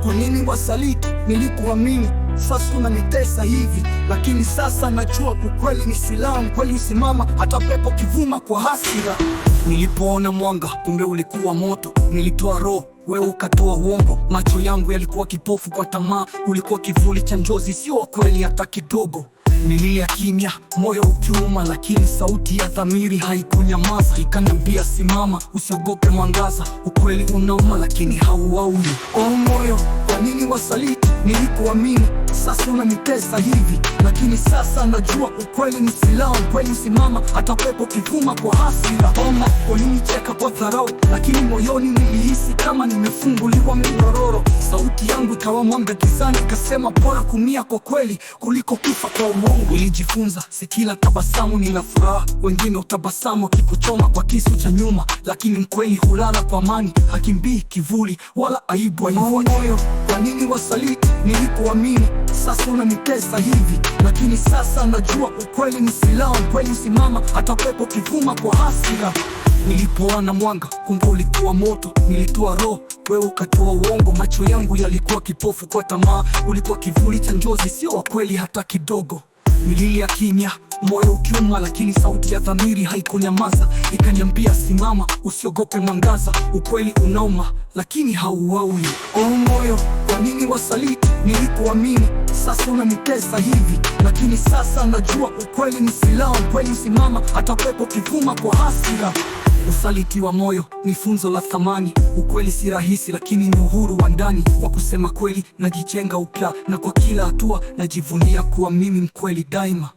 Kwa nini wasaliti nilikuamini? Sasa unanitesa hivi, lakini sasa najua ukweli ni silaha. Ukweli usimama hata pepo kivuma kwa hasira. Nilipoona mwanga, kumbe ulikuwa moto. Nilitoa roho, wewe ukatoa uongo. Macho yangu yalikuwa kipofu kwa tamaa. Ulikuwa kivuli cha njozi, sio kweli hata kidogo. Nilia kimya, moyo ukiuma, lakini sauti ya dhamiri haikunyamaza. Ikaniambia simama, usiogope mwangaza. Ukweli unauma, lakini hauaui. Oh moyo, kwa nini wasaliti nilikuamini? Sasa unanitesa hivi, lakini sasa najua ukweli ni silaha. Ukweli simama hata pepo kivuma kwa hasira. Oma, ulinicheka kwa dharau, lakini moyoni nilihisi kama nimefunguliwa minyororo. Sauti yangu ikawa mwanga gizani, ikasema bora kumia kwa kweli kuliko kufa kwa uongo. Nilijifunza si kila tabasamu ni la furaha. Wengine utabasamu wakikuchoma kwa kisu cha nyuma, lakini mkweli hulala kwa amani, hakimbii kivuli wala aibu. Moyo, kwa nini wasaliti nilikuamini? Sasa unanitesa hivi, lakini sasa najua ukweli ni silaha. Ukweli usimama hata pepo kivuma kwa hasira. Nilipoona mwanga, kumbe ulikuwa moto. Nilitoa roho, wewe ukatoa uongo. Macho yangu yalikuwa kipofu kwa tamaa. Ulikuwa kivuli cha njozi, sio wa kweli hata kidogo. Nililia kimya, moyo ukiuma, lakini sauti ya dhamiri haikunyamaza. Ikaniambia simama, usiogope mwangaza. Ukweli unauma, lakini hauaui. Oh moyo, kwa nini wasaliti nilikuamini? Sasa unanitesa hivi, lakini sasa najua ukweli ni silaha. Ukweli usimama hata pepo kivuma kwa hasira. Usaliti wa moyo ni funzo la thamani. Ukweli si rahisi, lakini ni uhuru wa ndani. Kwa kusema kweli najijenga upya, na kwa kila hatua najivunia kuwa mimi mkweli daima.